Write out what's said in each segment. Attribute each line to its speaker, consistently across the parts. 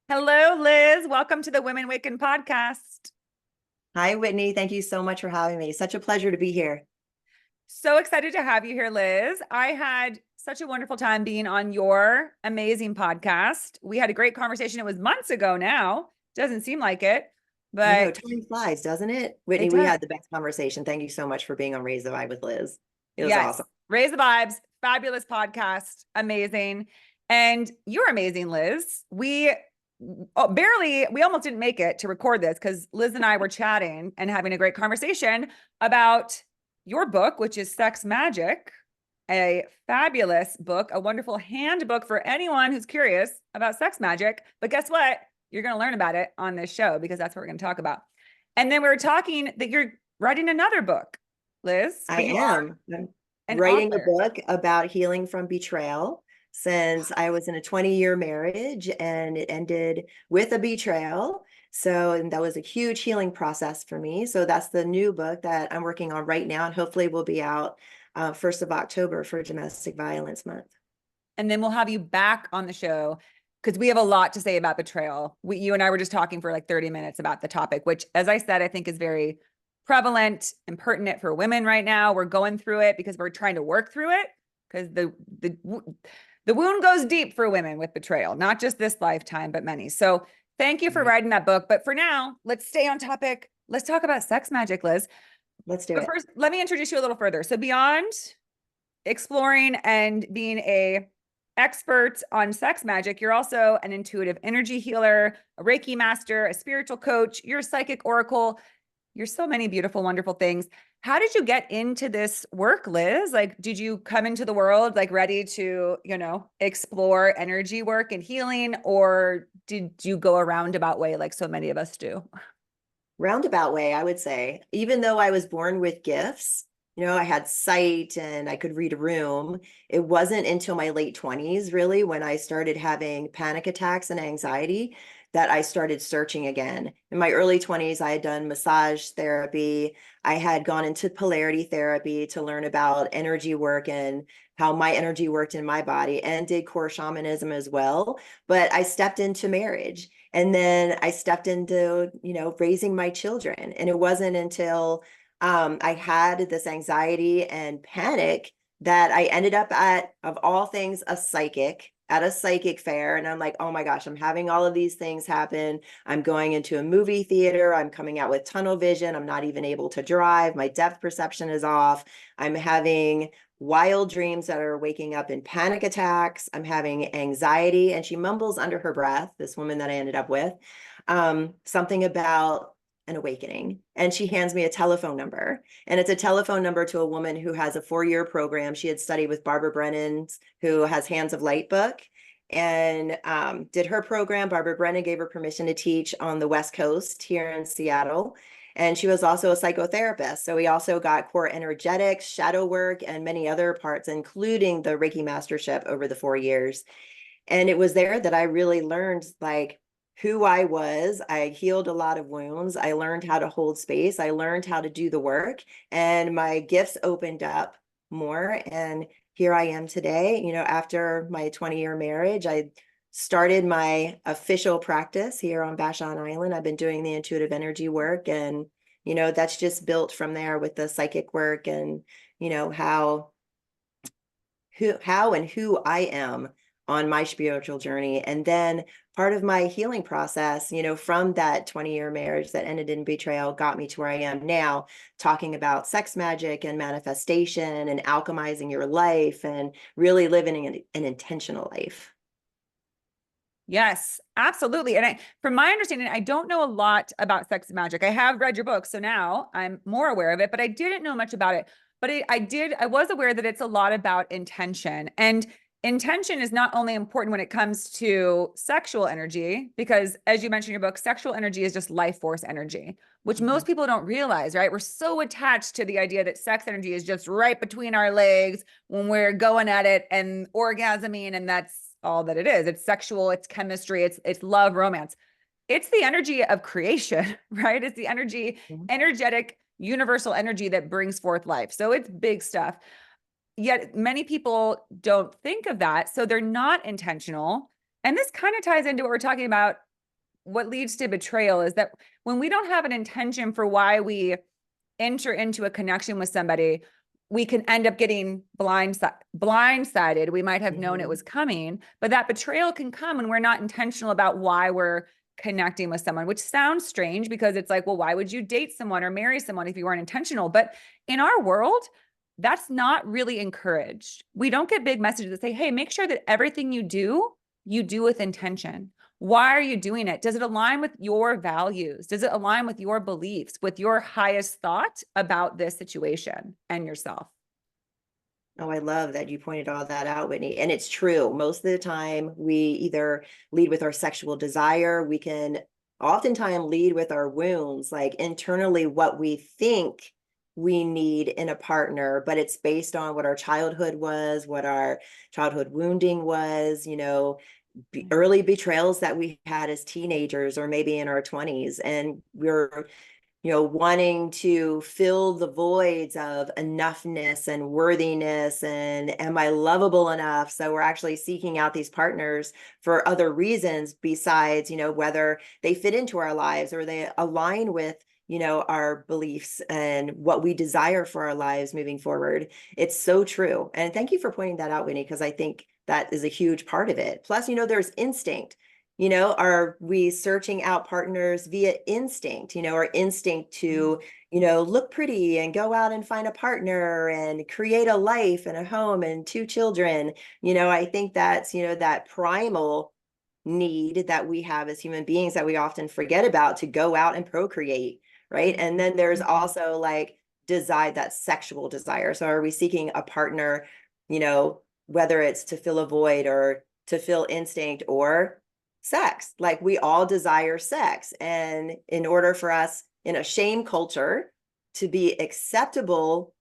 Speaker 1: Hello, Liz. Welcome to the Women Waken podcast.
Speaker 2: Hi, Whitney. Thank you so much for having me. Such a pleasure to be here.
Speaker 1: So excited to have you here, Liz. I had such a wonderful time being on your amazing podcast. We had a great conversation. It was months ago now. Doesn't seem like it,
Speaker 2: I know
Speaker 1: but
Speaker 2: time flies, doesn't it?
Speaker 1: it
Speaker 2: Whitney, we
Speaker 1: does.
Speaker 2: had the best conversation. Thank you so much for being on Raise the Vibe with Liz. It was
Speaker 1: Yes.
Speaker 2: awesome.
Speaker 1: Raise the vibes. Fabulous podcast. Amazing. And you're amazing, Liz. We almost didn't make it to record this because Liz and I were chatting and having a great conversation about your book, which is Sex Magic, a fabulous book, a wonderful handbook for anyone who's curious about sex magic. But guess what? You're going to learn about it on this show because that's what we're going to talk about. And then we were talking that you're writing another book, Liz,
Speaker 2: I
Speaker 1: but you are
Speaker 2: am. I'm
Speaker 1: an
Speaker 2: writing a
Speaker 1: author.
Speaker 2: book about healing from betrayal since I was in a 20-year marriage and it ended with a betrayal. So, and that was a huge healing process for me. So that's the new book that I'm working on right now and hopefully will be out 1st of October for Domestic Violence Month.
Speaker 1: And then we'll have you back on the show because we have a lot to say about betrayal. You and I were just talking for like 30 minutes about the topic, which, as I said, I think is very prevalent and pertinent for women right now. We're going through it because we're trying to work through it because the wound goes deep for women with betrayal, not just this lifetime, but many. So thank you for
Speaker 2: Right.
Speaker 1: writing that book. But for now, let's stay on topic. Let's talk about sex magic, Liz.
Speaker 2: Let's do
Speaker 1: But
Speaker 2: it.
Speaker 1: first, let me introduce you a little further. So beyond exploring and being a expert on sex magic, you're also an intuitive energy healer, a Reiki master, a spiritual coach, you're a psychic oracle. You're so many beautiful, wonderful things. How did you get into this work, Liz? Like, did you come into the world like ready to, explore energy work and healing, or did you go a roundabout way like so many of us do?
Speaker 2: Roundabout way, I would say. Even though I was born with gifts, I had sight and I could read a room. It wasn't until my late 20s, really, when I started having panic attacks and anxiety that I started searching again. In my early 20s, I had done massage therapy. I had gone into polarity therapy to learn about energy work and how my energy worked in my body, and did core shamanism as well. But I stepped into marriage. And then I stepped into, raising my children. And it wasn't until I had this anxiety and panic that I ended up at, of all things, at a psychic fair. And I'm like, oh my gosh, I'm having all of these things happen. I'm going into a movie theater. I'm coming out with tunnel vision. I'm not even able to drive. My depth perception is off. I'm having wild dreams that are waking up in panic attacks. I'm having anxiety. And she mumbles under her breath, this woman that I ended up with, something about an awakening. And she hands me a telephone number. And it's a telephone number to a woman who has a 4-year program. She had studied with Barbara Brennan, who has Hands of Light book, and did her program. Barbara Brennan gave her permission to teach on the West Coast here in Seattle. And she was also a psychotherapist. So we also got core energetics, shadow work, and many other parts, including the Reiki Mastership over the 4 years. And it was there that I really learned like who I was. I healed a lot of wounds. I learned how to hold space. I learned how to do the work, and my gifts opened up more. And here I am today, after my 20-year marriage. I started my official practice here on Vashon Island. I've been doing the intuitive energy work, and that's just built from there with the psychic work, and how and who I am on my spiritual journey. And then part of my healing process, from that 20-year marriage that ended in betrayal, got me to where I am now, talking about sex magic and manifestation and alchemizing your life and really living an intentional life.
Speaker 1: Yes, absolutely. And from my understanding, I don't know a lot about sex magic. I have read your book, so now I'm more aware of it, but I didn't know much about it. But I was aware that it's a lot about intention. And intention is not only important when it comes to sexual energy, because as you mentioned in your book, sexual energy is just life force energy, which most people don't realize, right? We're so attached to the idea that sex energy is just right between our legs when we're going at it and orgasming, and that's all that it is. It's sexual, it's chemistry, it's love, romance. It's the energy of creation, right? It's the energetic, universal energy that brings forth life. So it's big stuff. Yet many people don't think of that. So they're not intentional. And this kind of ties into what we're talking about what leads to betrayal is that when we don't have an intention for why we enter into a connection with somebody, we can end up getting blindsided. We might have known it was coming, but that betrayal can come when we're not intentional about why we're connecting with someone, which sounds strange because it's like, well, why would you date someone or marry someone if you weren't intentional? But in our world, that's not really encouraged. We don't get big messages that say, hey, make sure that everything you do with intention. Why are you doing it? Does it align with your values? Does it align with your beliefs, with your highest thought about this situation and yourself?
Speaker 2: Oh, I love that you pointed all that out, Whitney. And it's true. Most of the time, we either lead with our sexual desire. We can oftentimes lead with our wounds, like internally what we think we need in a partner, but it's based on what our childhood was, what our childhood wounding was, early betrayals that we had as teenagers or maybe in our 20s. And we're wanting to fill the voids of enoughness and worthiness and am I lovable enough? So we're actually seeking out these partners for other reasons besides, whether they fit into our lives or they align with, our beliefs and what we desire for our lives moving forward. It's so true. And thank you for pointing that out, Winnie, because I think that is a huge part of it. Plus, there's instinct. Are we searching out partners via instinct, or instinct to, look pretty and go out and find a partner and create a life and a home and 2 children? I think that's, that primal need that we have as human beings that we often forget about to go out and procreate, right? And then there's also like that sexual desire. So are we seeking a partner, whether it's to fill a void or to fill instinct or sex? Like we all desire sex. And in order for us in a shame culture to be acceptable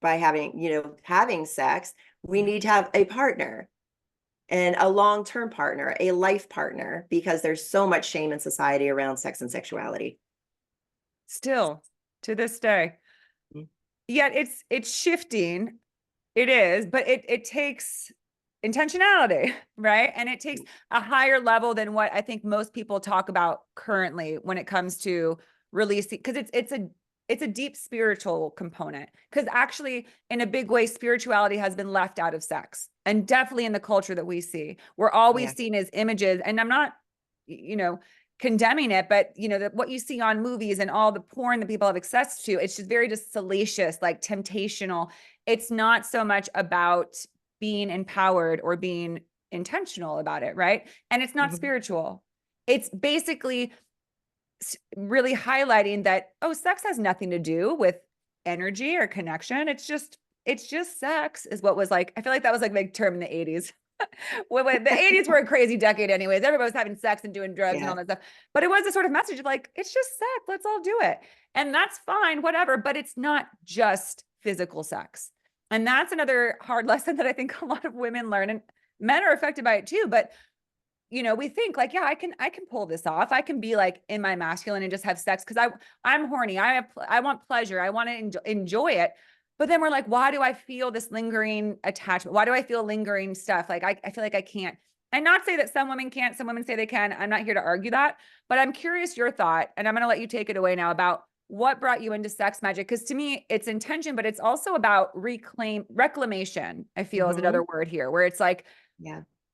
Speaker 2: by having sex, we need to have a partner and a long-term partner, a life partner, because there's so much shame in society around sex and sexuality.
Speaker 1: Still to this day. Yet it's shifting. It is, but it takes intentionality, right? And it takes a higher level than what I think most people talk about currently when it comes to releasing, because it's a deep spiritual component. Because actually, in a big way, spirituality has been left out of sex, and definitely in the culture that we see, we're always seen as images. And I'm not, condemning it, but what you see on movies and all the porn that people have access to, it's just very just salacious, like temptational. It's not so much about being empowered or being intentional about it, right? And it's not spiritual. It's basically really highlighting that, oh, sex has nothing to do with energy or connection. It's just sex is what was like. I feel like that was like a big term in the 80s. When the 80s were a crazy decade anyways. Everybody was having sex and doing drugs and all that stuff. But it was a sort of message of like, it's just sex. Let's all do it. And that's fine, whatever. But it's not just physical sex. And that's another hard lesson that I think a lot of women learn, and men are affected by it too. But we think like, yeah, I can pull this off. I can be like in my masculine and just have sex because I'm horny. I want pleasure. I want to enjoy it. But then we're like, why do I feel this lingering attachment? Why do I feel lingering stuff? Like I feel like I can't. And not say that some women can't, some women say they can. I'm not here to argue that, but I'm curious your thought, and I'm going to let you take it away now about what brought you into sex magic. Because to me, it's intention, but it's also about reclamation, I feel is another word here, where it's like,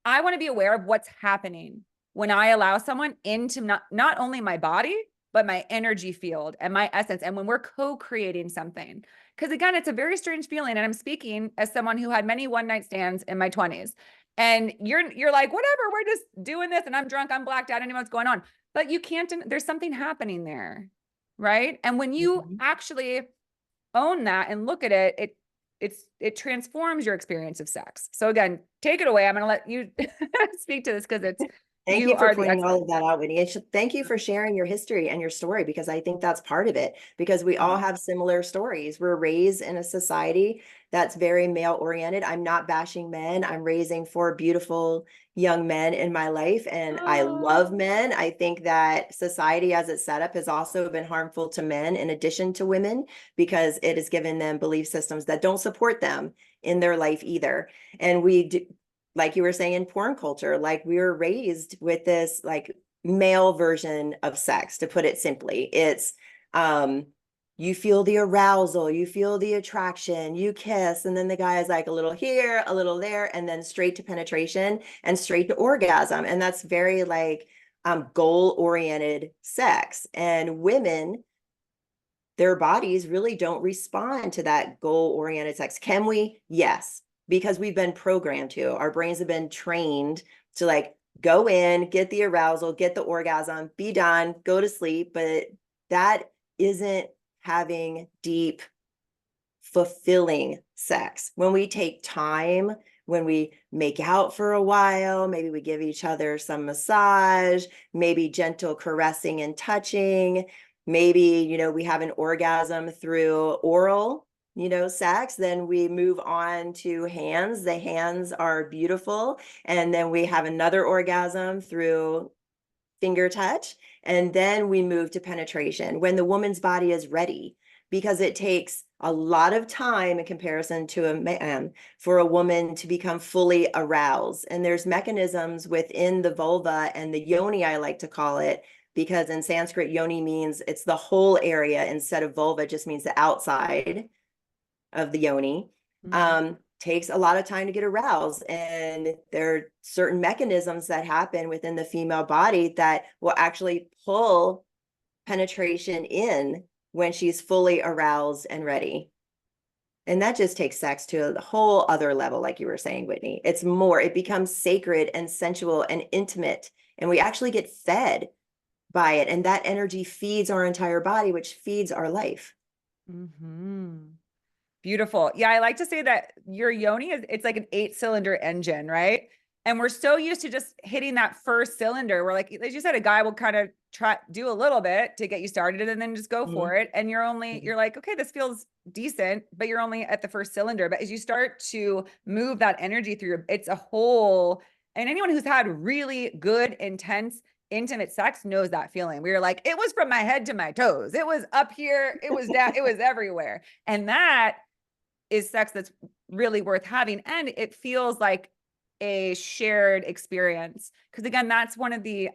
Speaker 1: I want to be aware of what's happening when I allow someone into not only my body, but my energy field and my essence. And when we're co-creating something, because again, it's a very strange feeling. And I'm speaking as someone who had many one-night stands in my 20s. And you're like, whatever, we're just doing this and I'm drunk, I'm blacked out, I know what's going on. But you can't, there's something happening there, right? And when you actually own that and look at it, it transforms your experience of sex. So again, take it away. I'm going to let you speak to this because it's
Speaker 2: Thank you for pointing all of that out, Whitney. And thank you for sharing your history and your story, because I think that's part of it, because we all have similar stories. We're raised in a society that's very male oriented. I'm not bashing men. I'm raising 4 beautiful young men in my life, and I love men. I think that society as it's set up has also been harmful to men in addition to women, because it has given them belief systems that don't support them in their life either. And we do, like you were saying, in porn culture, like we were raised with this like male version of sex, to put it simply. It's you feel the arousal, you feel the attraction, you kiss, and then the guy is like a little here, a little there, and then straight to penetration and straight to orgasm. And that's very like goal-oriented sex. And women, their bodies really don't respond to that goal-oriented sex. Can we? Yes, because we've been programmed to. Our brains have been trained to like go in, get the arousal, get the orgasm, be done, go to sleep. But that isn't having deep, fulfilling sex. When we take time, when we make out for a while, maybe we give each other some massage, maybe gentle caressing and touching, maybe, you know, we have an orgasm through oral, you know, sex, then we move on to hands. The hands are beautiful. And then we have another orgasm through finger touch. And then we move to penetration when the woman's body is ready, because it takes a lot of time in comparison to a man for a woman to become fully aroused. And there's mechanisms within the vulva and the yoni, I like to call it, because in Sanskrit, yoni means it's the whole area, instead of vulva just means the outside of the yoni. Takes a lot of time to get aroused. And there are certain mechanisms that happen within the female body that will actually pull penetration in when she's fully aroused and ready. And that just takes sex to a whole other level, like you were saying, Whitney. It's more, it becomes sacred and sensual and intimate. And we actually get fed by it. And that energy feeds our entire body, which feeds our life.
Speaker 1: Beautiful. Yeah, I like to say that your yoni it's like an 8-cylinder engine, right? And we're so used to just hitting that first cylinder. We're like, as you said, a guy will kind of try do a little bit to get you started and then just go for it. And you're like, okay, this feels decent, but you're only at the first cylinder. But as you start to move that energy through it's a whole, and anyone who's had really good, intense, intimate sex knows that feeling. We were like, it was from my head to my toes. It was up here. It was down. It was everywhere. And that is sex that's really worth having. And it feels like a shared experience. Because again, that's one of the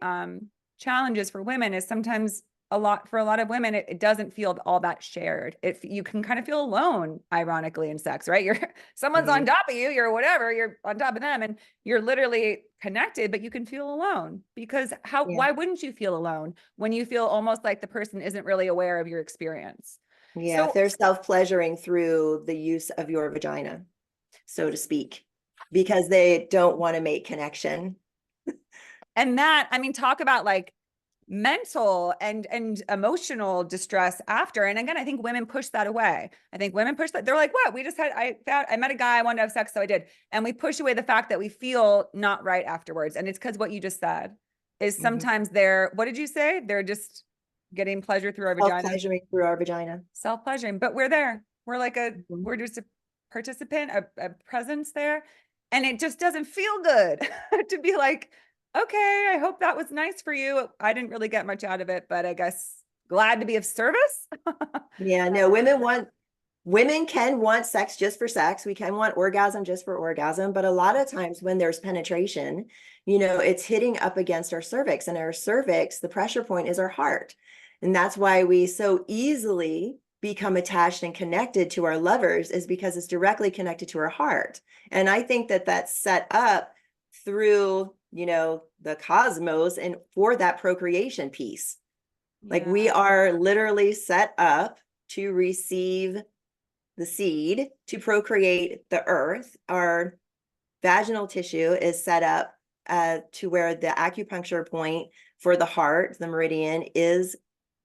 Speaker 1: challenges for women is sometimes for a lot of women, it doesn't feel all that shared. You can kind of feel alone, ironically, in sex, right? Someone's on top of you, you're whatever, you're on top of them and you're literally connected, but you can feel alone because why wouldn't you feel alone when you feel almost like the person isn't really aware of your experience?
Speaker 2: Yeah, if they're self-pleasuring through the use of your vagina, so to speak, because they don't want to make connection.
Speaker 1: And that, I mean, talk about like mental and emotional distress after. And again, I think women push that away. I think women push that. They're like, what? I met a guy, I wanted to have sex, so I did. And we push away the fact that we feel not right afterwards. And it's because what you just said is sometimes what did you say? They're just getting pleasure through our vagina.
Speaker 2: Self-pleasuring through our vagina.
Speaker 1: Self-pleasuring, but we're there. We're like we're just a participant, a presence there. And it just doesn't feel good to be like, okay, I hope that was nice for you. I didn't really get much out of it, but I guess glad to be of service.
Speaker 2: Yeah, no, women can want sex just for sex. We can want orgasm just for orgasm. But a lot of times when there's penetration, you know, it's hitting up against our cervix, and our cervix, the pressure point is our heart. And that's why we so easily become attached and connected to our lovers, is because it's directly connected to our heart. And I think that that's set up through, you know, the cosmos and for that procreation piece. Like we are literally set up to receive the seed, to procreate the earth. Our vaginal tissue is set up to where the acupuncture point for the heart, the meridian, is,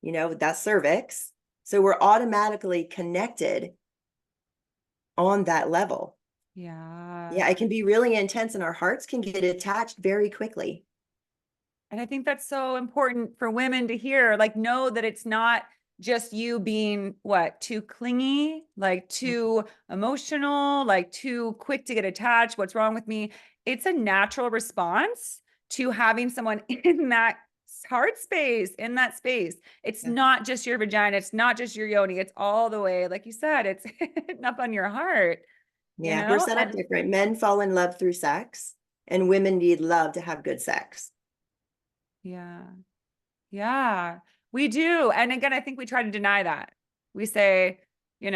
Speaker 2: you know, that cervix. So we're automatically connected on that level.
Speaker 1: Yeah,
Speaker 2: it can be really intense, and our hearts can get attached very quickly.
Speaker 1: And I think that's so important for women to hear, like, know that it's not just you being too clingy, like too emotional, like too quick to get attached. What's wrong with me? It's a natural response to having someone in that heart space, in that space. It's not just your vagina. It's not just your yoni. It's all the way, like you said, it's hitting up on your heart.
Speaker 2: Yeah,
Speaker 1: you know?
Speaker 2: we're set up different. Men fall in love through sex, and women need love to have good sex.
Speaker 1: Yeah. Yeah, we do. And again, I think we try to deny that. We say, like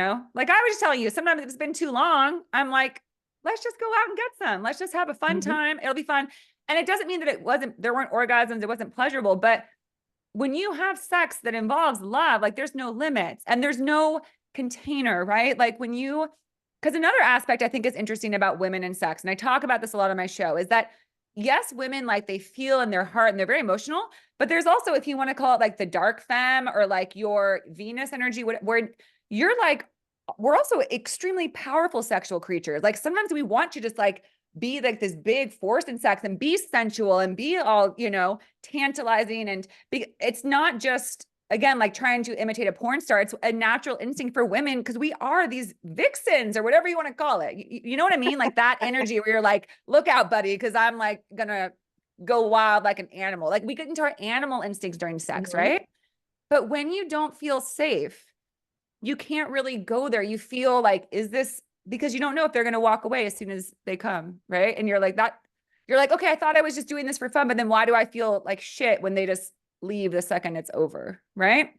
Speaker 1: I was just telling you, sometimes it's been too long. I'm like, let's just go out and get some. Let's just have a fun
Speaker 2: Mhm.
Speaker 1: time. It'll be fun. And it doesn't mean that there weren't orgasms, it wasn't pleasurable. But when you have sex that involves love, like there's no limits and there's no container, right? Like because another aspect I think is interesting about women and sex, and I talk about this a lot on my show, is that yes, women like they feel in their heart and they're very emotional, but there's also, if you want to call it like the dark femme or like your Venus energy, where you're like, we're also extremely powerful sexual creatures. Like sometimes we want to just like be like this big force in sex and be sensual and be all, tantalizing. And it's not just, again, like trying to imitate a porn star. It's a natural instinct for women because we are these vixens or whatever you want to call it. You know what I mean? Like that energy where you're like, look out, buddy, because I'm like gonna go wild like an animal. Like we get into our animal instincts during sex,
Speaker 2: Mhm.
Speaker 1: right? But when you don't feel safe, you can't really go there. You feel like, is this because you don't know if they're going to walk away as soon as they come, right? And you're like, okay, I thought I was just doing this for fun, but then why do I feel like shit when they just leave the second it's over, right?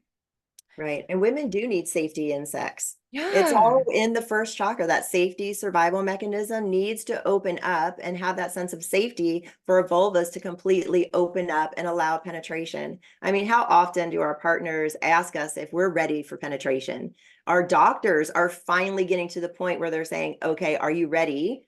Speaker 2: Right. And women do need safety in sex. It's
Speaker 1: Yeah.
Speaker 2: all in the first chakra. That safety survival mechanism needs to open up and have that sense of safety for vulvas to completely open up and allow penetration. I mean, how often do our partners ask us if we're ready for penetration? Our doctors are finally getting to the point where they're saying, okay, are you ready?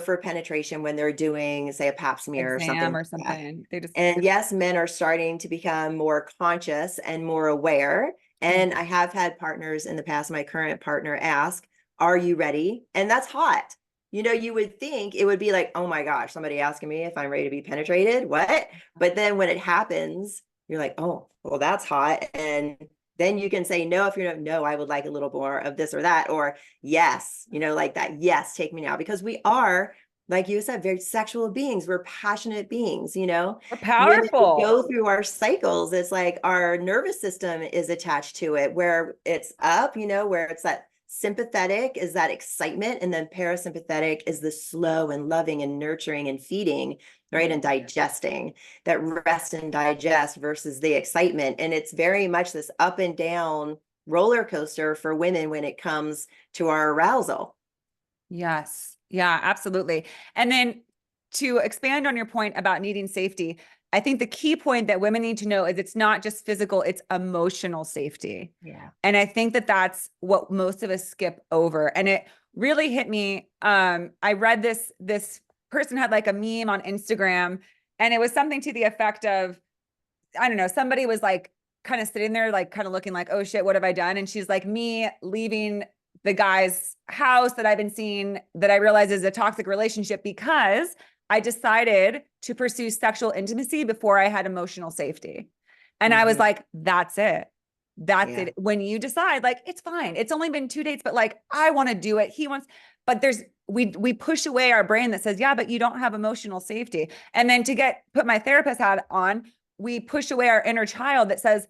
Speaker 2: For penetration when they're doing, say, a pap smear or something
Speaker 1: Exam
Speaker 2: like
Speaker 1: or
Speaker 2: that.
Speaker 1: something. They just,
Speaker 2: And yes, men are starting to become more conscious and more aware. And I have had partners in the past, my current partner ask, are you ready? And that's hot. You would think it would be like, oh my gosh, somebody asking me if I'm ready to be penetrated. What? But then when it happens, you're like, oh, well, that's hot. And then you can say no if you're no, I would like a little more of this or that, or yes, like that. Yes, take me now, because we are, like you said, very sexual beings. We're passionate beings,
Speaker 1: we're
Speaker 2: women
Speaker 1: powerful.
Speaker 2: go through our cycles. It's like our nervous system is attached to it, where it's up, where it's that sympathetic is that excitement, and then parasympathetic is the slow and loving and nurturing and feeding, right? And digesting, that rest and digest versus the excitement. And it's very much this up and down roller coaster for women when it comes to our arousal.
Speaker 1: Yes. Yeah, absolutely. And then to expand on your point about needing safety, I think the key point that women need to know is it's not just physical, it's emotional safety.
Speaker 2: Yeah.
Speaker 1: And I think that that's what most of us skip over. And it really hit me. I read this person had like a meme on Instagram, and it was something to the effect of, I don't know, somebody was like kind of sitting there, like kind of looking like, oh shit, what have I done? And she's like, me leaving the guy's house that I've been seeing that I realize is a toxic relationship because I decided to pursue sexual intimacy before I had emotional safety. And I was
Speaker 2: Mm-hmm.
Speaker 1: like, that's it. That's
Speaker 2: Yeah.
Speaker 1: it. When you decide, like, it's fine. It's only been 2 dates, but like, I want to do it. He wants, but we push away our brain that says, yeah, but you don't have emotional safety. And then to put my therapist hat on, we push away our inner child that says,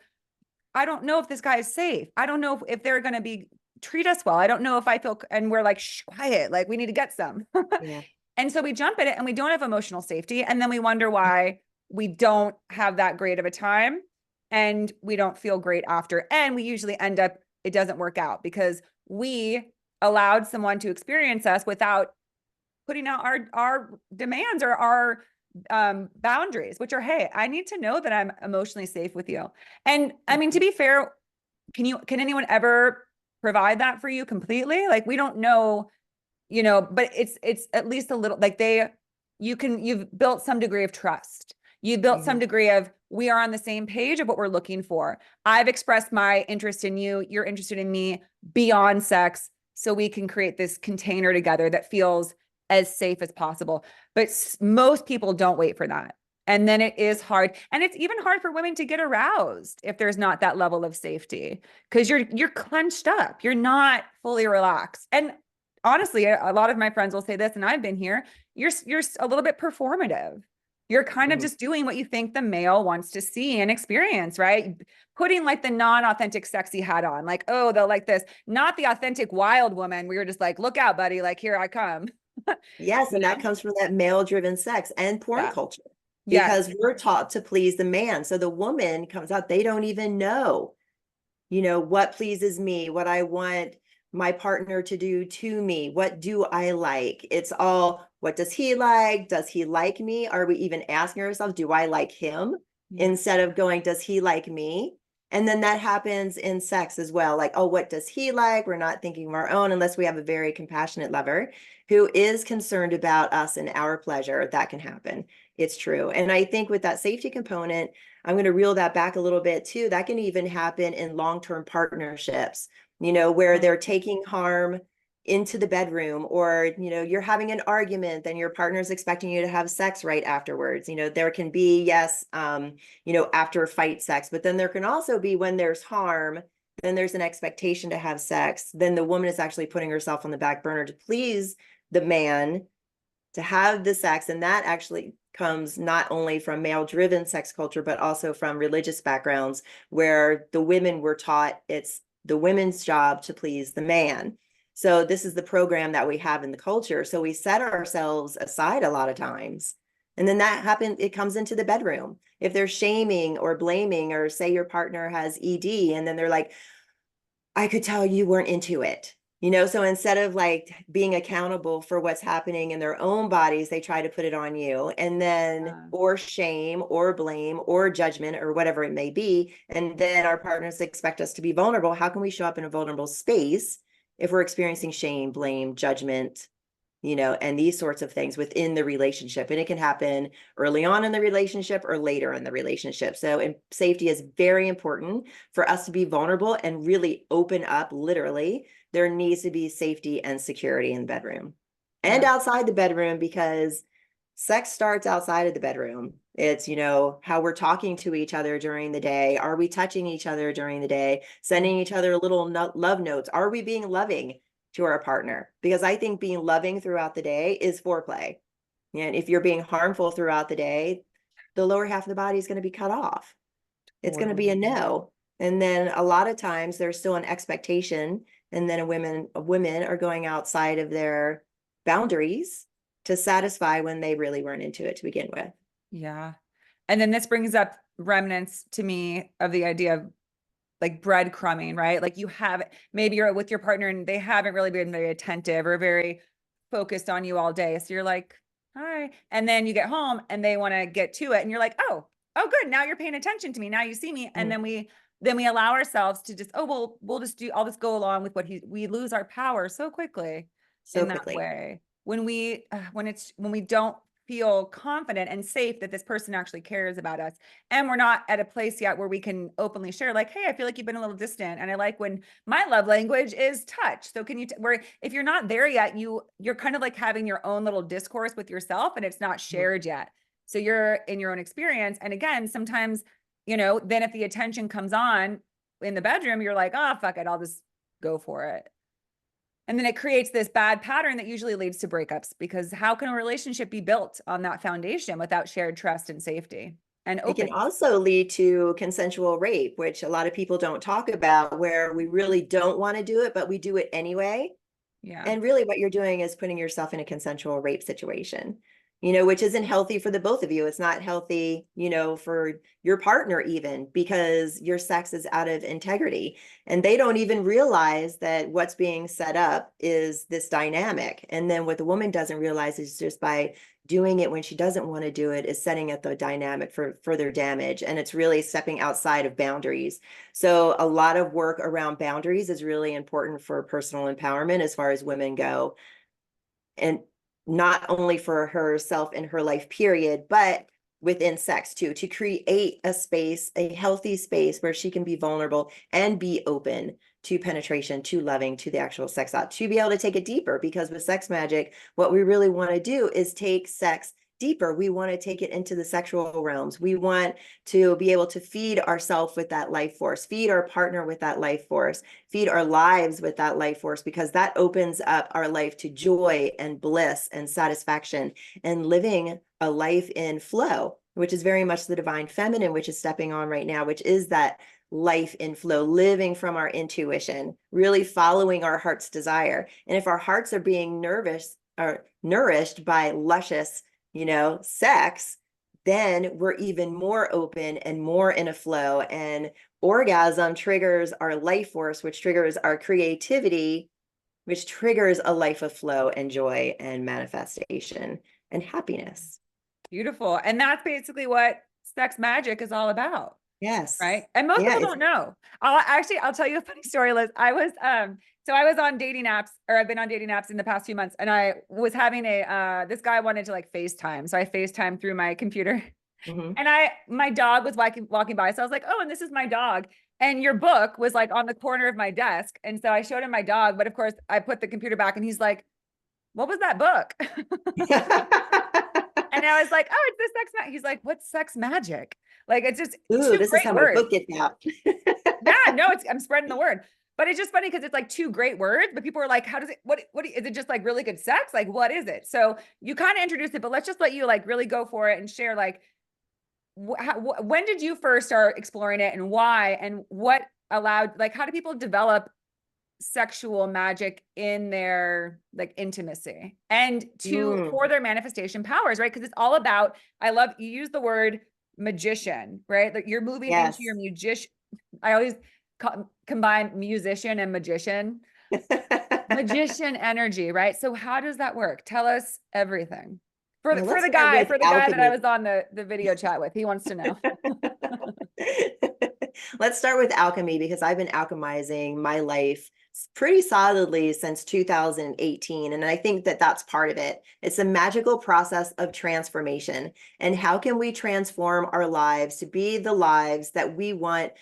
Speaker 1: I don't know if this guy is safe. I don't know if they're going to treat us well. I don't know if I feel, and we're like, shh, quiet, like we need to get some.
Speaker 2: Yeah.
Speaker 1: And so we jump at it and we don't have emotional safety. And then we wonder why we don't have that great of a time and we don't feel great after. And we usually end up, it doesn't work out because we allowed someone to experience us without putting out our demands or our boundaries, which are, hey, I need to know that I'm emotionally safe with you. And I mean, to be fair, can anyone ever provide that for you completely? Like we don't know, but it's at least a little like you've built some degree of trust. You built some
Speaker 2: Mhm.
Speaker 1: degree of we are on the same page of what we're looking for. I've expressed my interest in you, you're interested in me beyond sex, so we can create this container together that feels as safe as possible. But most people don't wait for that. And then it is hard. And it's even hard for women to get aroused if there's not that level of safety because you're clenched up. You're not fully relaxed. And honestly, a lot of my friends will say this, and I've been here, you're a little bit performative. You're kind of
Speaker 2: Mhm.
Speaker 1: just doing what you think the male wants to see and experience, right? Putting like the non-authentic sexy hat on, like, oh, they'll like this, not the authentic wild woman where you're just like, look out, buddy, like here I come.
Speaker 2: Yes,
Speaker 1: You
Speaker 2: and that
Speaker 1: know?
Speaker 2: comes from that male-driven sex and porn
Speaker 1: Yeah.
Speaker 2: culture.
Speaker 1: Yes.
Speaker 2: because we're taught to please the man. So the woman comes out, they don't even know, what pleases me, what I want my partner to do to me. What do I like? It's all, what does he like? Does he like me? Are we even asking ourselves, do I like him?
Speaker 1: Yeah.
Speaker 2: Instead of going, does he like me? And then that happens in sex as well. Like, oh, what does he like? We're not thinking of our own unless we have a very compassionate lover who is concerned about us and our pleasure. That can happen. It's true. And I think with that safety component, I'm going to reel that back a little bit too. That can even happen in long-term partnerships, where they're taking harm into the bedroom, or, you're having an argument, then your partner's expecting you to have sex right afterwards. There can be, yes, after fight sex, but then there can also be when there's harm, then there's an expectation to have sex. Then the woman is actually putting herself on the back burner to please the man, to have the sex. And that actually comes not only from male driven sex culture, but also from religious backgrounds where the women were taught it's the women's job to please the man. So this is the program that we have in the culture. So we set ourselves aside a lot of times. And then that happens, it comes into the bedroom. If they're shaming or blaming, or say your partner has ED, and then they're like, I could tell you weren't into it. So instead of like being accountable for what's happening in their own bodies, they try to put it on you, and then, or shame or blame or judgment or whatever it may be. And then our partners expect us to be vulnerable. How can we show up in a vulnerable space if we're experiencing shame, blame, judgment, and these sorts of things within the relationship? And it can happen early on in the relationship or later in the relationship. So safety is very important for us to be vulnerable and really open up. Literally, there needs to be safety and security in the bedroom and outside the bedroom, because sex starts outside of the bedroom. It's, how we're talking to each other during the day. Are we touching each other during the day? Sending each other little love notes. Are we being loving to our partner? Because I think being loving throughout the day is foreplay. And if you're being harmful throughout the day, the lower half of the body is going to be cut off. It's going to be a no. And then a lot of times there's still an expectation. And then women are going outside of their boundaries to satisfy when they really weren't into it to begin with.
Speaker 1: Yeah. And then this brings up remnants to me of the idea of like breadcrumbing, right? Like maybe you're with your partner and they haven't really been very attentive or very focused on you all day. So you're like, hi. And then you get home and they want to get to it. And you're like, oh, good. Now you're paying attention to me. Now you see me. And then we allow ourselves to just, I'll just go along with we lose our power so quickly in that way. When we don't feel confident and safe that this person actually cares about us. And we're not at a place yet where we can openly share like, hey, I feel like you've been a little distant. And I like when my love language is touch. So can you, where if you're not there yet, you're kind of like having your own little discourse with yourself and it's not shared yet. So you're in your own experience. And again, sometimes, then if the attention comes on in the bedroom, you're like, oh, fuck it. I'll just go for it. And then it creates this bad pattern that usually leads to breakups, because how can a relationship be built on that foundation without shared trust and safety and
Speaker 2: It can
Speaker 1: openness?
Speaker 2: also lead to consensual rape, which a lot of people don't talk about, where we really don't want to do it, but we do it anyway.
Speaker 1: Yeah.
Speaker 2: And really what you're doing is putting yourself in a consensual rape situation, which isn't healthy for the both of you. It's not healthy, for your partner even, because your sex is out of integrity. And they don't even realize that what's being set up is this dynamic. And then what the woman doesn't realize is just by doing it when she doesn't want to do it is setting up the dynamic for further damage. And it's really stepping outside of boundaries. So a lot of work around boundaries is really important for personal empowerment as far as women go. And not only for herself in her life period, but within sex too, to create a space, a healthy space where she can be vulnerable and be open to penetration, to loving, to the actual sex act, to be able to take it deeper. Because with sex magic, what we really want to do is take sex deeper. We want to take it into the sexual realms. We want to be able to feed ourselves with that life force, feed our partner with that life force, feed our lives with that life force, because that opens up our life to joy and bliss and satisfaction and living a life in flow, which is very much the divine feminine, which is stepping on right now, which is that life in flow, living from our intuition, really following our heart's desire. And if our hearts are being nourished by luscious, sex, then we're even more open and more in a flow. And orgasm triggers our life force, which triggers our creativity, which triggers a life of flow and joy and manifestation and happiness.
Speaker 1: Beautiful. And that's basically what sex magic is all about.
Speaker 2: Yes.
Speaker 1: Right. And most
Speaker 2: Yeah.
Speaker 1: people don't know. I'll tell you a funny story, Liz. So I was on dating apps, or I've been on dating apps in the past few months, and I was having this guy wanted to like FaceTime. So I FaceTime through my computer,
Speaker 2: Mhm.
Speaker 1: and my dog was walking by. So I was like, oh, and this is my dog. And your book was like on the corner of my desk. And so I showed him my dog, but of course I put the computer back and he's like, what was that book? And I was like, oh, it's the sex magic. He's like, what's sex magic? Like, it's just
Speaker 2: Ooh,
Speaker 1: two
Speaker 2: this is
Speaker 1: great
Speaker 2: how my
Speaker 1: words.
Speaker 2: book gets out.
Speaker 1: Yeah, no, I'm spreading the word. But it's just funny because it's like two great words, but people are like, how does it, what is it just like really good sex? Like, what is it? So you kind of introduced it, but let's just let you like really go for it and share like, when did you first start exploring it and why, and what allowed, like, how do people develop sexual magic in their like intimacy and for their manifestation powers, right? Because it's all about, I love, you use the word magician, right? Like you're moving into your
Speaker 2: Yes.
Speaker 1: magician. I always combine musician and magician energy, right? So how does that work? Tell us everything. For
Speaker 2: Well,
Speaker 1: for
Speaker 2: let's
Speaker 1: the
Speaker 2: start
Speaker 1: guy
Speaker 2: with
Speaker 1: for the guy that I
Speaker 2: alchemy.
Speaker 1: was on the video chat with, he wants to know.
Speaker 2: Let's start with alchemy, because I've been alchemizing my life pretty solidly since 2018. And I think that that's part of it. It's a magical process of transformation. And how can we transform our lives to be the lives that we want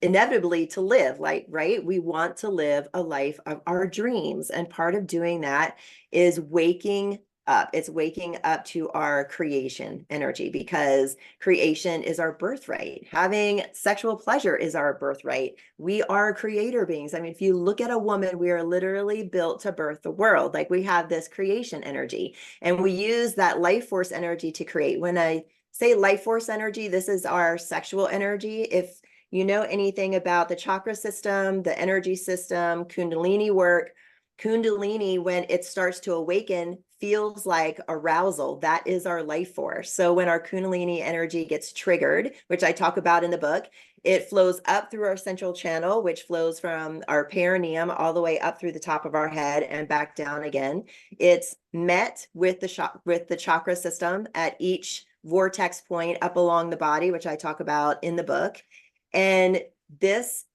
Speaker 2: inevitably to live? Like, right? We want to live a life of our dreams. And part of doing that is waking up. It's waking up to our creation energy, because creation is our birthright. Having sexual pleasure is our birthright. We are creator beings. I mean, if you look at a woman, we are literally built to birth the world. Like, we have this creation energy, and we use that life force energy to create. When I say life force energy, this is our sexual energy. If you know anything about the chakra system, the energy system, Kundalini work, Kundalini, when it starts to awaken, feels like arousal. That is our life force. So when our Kundalini energy gets triggered, which I talk about in the book, it flows up through our central channel, which flows from our perineum all the way up through the top of our head and back down again. It's met with the chakra system at each vortex point up along the body, which I talk about in the book. And this,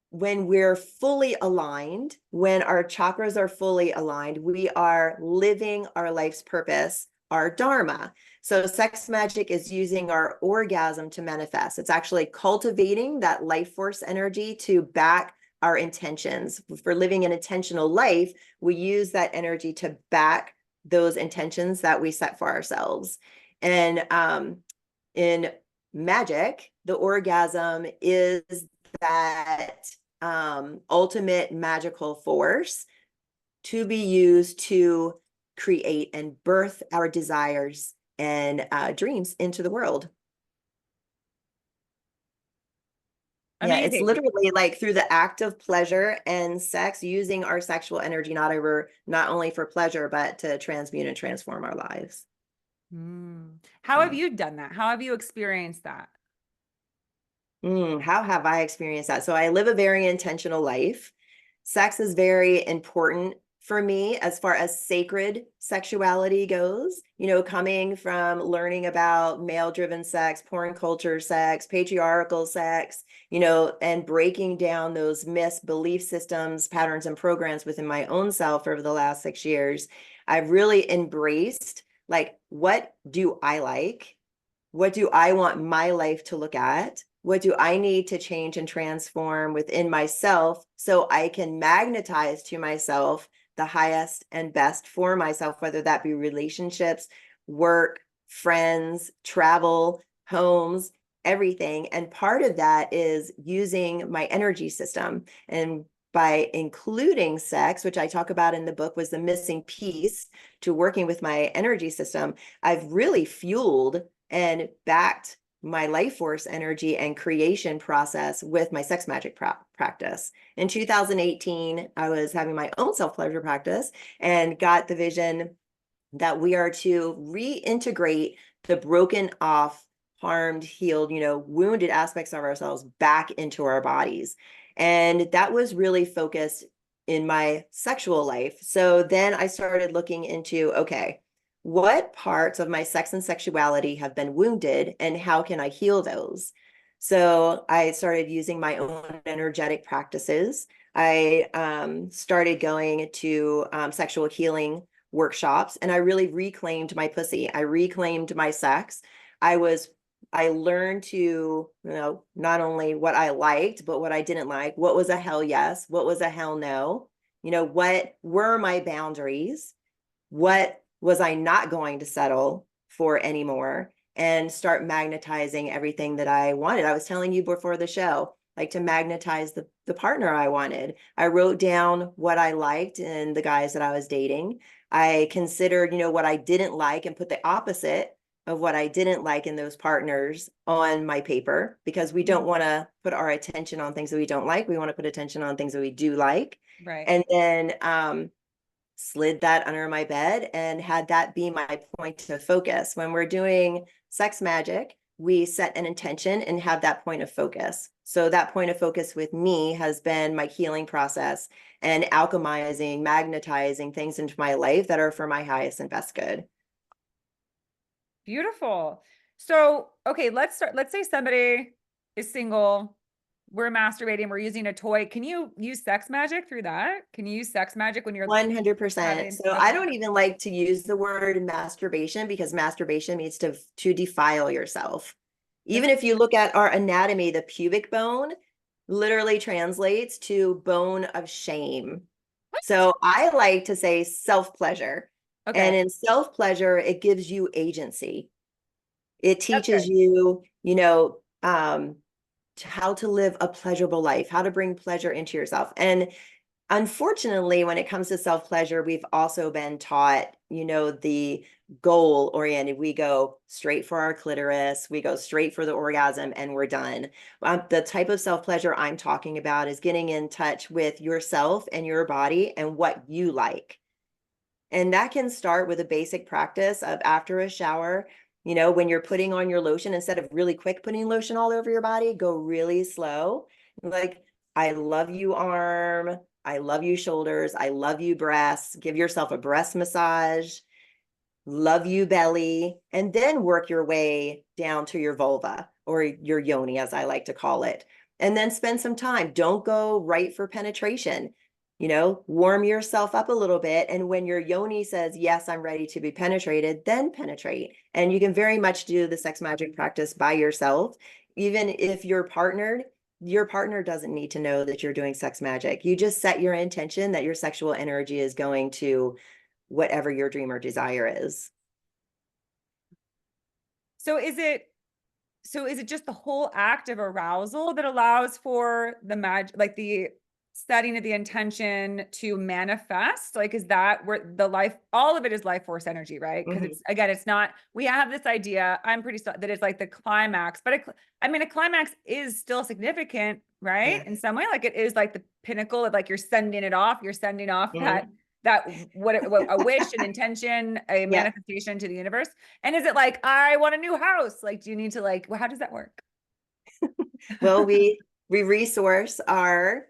Speaker 2: when we're fully aligned, when our chakras are fully aligned, we are living our life's purpose, our dharma. So sex magic is using our orgasm to manifest. It's actually cultivating that life force energy to back our intentions. For living an intentional life, we use that energy to back those intentions that we set for ourselves. And in magic, the orgasm is that ultimate magical force to be used to create and birth our desires and dreams into the world. Yeah, it's
Speaker 1: Amazing.
Speaker 2: literally like through the act of pleasure and sex, using our sexual energy not only for pleasure, but to transmute and transform our lives.
Speaker 1: How have
Speaker 2: Yeah.
Speaker 1: you done that? How have you experienced that?
Speaker 2: How have I experienced that? So I live a very intentional life. Sex is very important for me as far as sacred sexuality goes. You know, coming from learning about male-driven sex, porn culture sex, patriarchal sex, you know, and breaking down those myths, belief systems, patterns, and programs within my own self over the last 6 years, I've really embraced, like, what do I like? What do I want my life to look at? What do I need to change and transform within myself so I can magnetize to myself the highest and best for myself, whether that be relationships, work, friends, travel, homes, everything. And part of that is using my energy system. And by including sex, which I talk about in the book was the missing piece to working with my energy system, I've really fueled and backed my life force energy and creation process with my sex magic practice. In 2018, I was having my own self-pleasure practice and got the vision that we are to reintegrate the broken off, harmed, healed, wounded aspects of ourselves back into our bodies. And that was really focused in my sexual life. So then I started looking into, okay, what parts of my sex and sexuality have been wounded and how can I heal those? So I started using my own energetic practices. I started going to sexual healing workshops, and I really reclaimed my pussy. I reclaimed my sex. I learned to, not only what I liked, but what I didn't like. What was a hell yes? What was a hell no? What were my boundaries? What was I not going to settle for anymore? And start magnetizing everything that I wanted. I was telling you before the show, like to magnetize the partner I wanted. I wrote down what I liked in the guys that I was dating. I considered, what I didn't like and put the opposite of what I didn't like in those partners on my paper, because we don't want to put our attention on things that we don't like. We want to put attention on things that we do like.
Speaker 1: Right.
Speaker 2: And then slid that under my bed and had that be my point of focus. When we're doing sex magic, we set an intention and have that point of focus. So that point of focus with me has been my healing process and alchemizing, magnetizing things into my life that are for my highest and best good.
Speaker 1: Beautiful. So, okay, let's say somebody is single, we're masturbating, we're using a toy. Can you use sex magic through that? Can you use sex magic when you're
Speaker 2: 100%. So I don't even like to use the word masturbation, because masturbation means to defile yourself. Even if you look at our anatomy, the pubic bone literally translates to bone of shame. So I like to say self-pleasure.
Speaker 1: Okay.
Speaker 2: And in self-pleasure, it gives you agency. It teaches
Speaker 1: Okay.
Speaker 2: you, how to live a pleasurable life, how to bring pleasure into yourself. And unfortunately, when it comes to self-pleasure, we've also been taught, the goal oriented. We go straight for our clitoris, we go straight for the orgasm, and we're done. The type of self-pleasure I'm talking about is getting in touch with yourself and your body and what you like. And that can start with a basic practice of after a shower, when you're putting on your lotion, instead of really quick putting lotion all over your body, go really slow. Like, I love you arm, I love you shoulders, I love you breasts. Give yourself a breast massage, love you belly, and then work your way down to your vulva, or your yoni, as I like to call it. And then spend some time. Don't go right for penetration. Warm yourself up a little bit. And when your yoni says, yes, I'm ready to be penetrated, then penetrate. And you can very much do the sex magic practice by yourself. Even if you're partnered, your partner doesn't need to know that you're doing sex magic. You just set your intention that your sexual energy is going to whatever your dream or desire is.
Speaker 1: So is it just the whole act of arousal that allows for the magic, like the setting of the intention to manifest? Like, is that where all of it is life force energy, right? Because it's not, we have this idea, I'm pretty that it's like the climax, but a climax is still significant, right?
Speaker 2: Yeah.
Speaker 1: In some way, like it is like the pinnacle of, like, you're sending off what a wish, an intention, a manifestation to the universe. And is it like, I want a new house? Like, do you need to, like, how does that work?
Speaker 2: Well, we resource our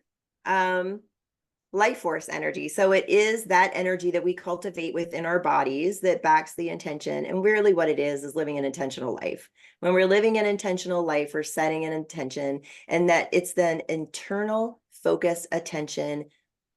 Speaker 2: life force energy. So it is that energy that we cultivate within our bodies that backs the intention. And really what it is living an intentional life. When we're living an intentional life, we're setting an intention, and that it's then internal focus attention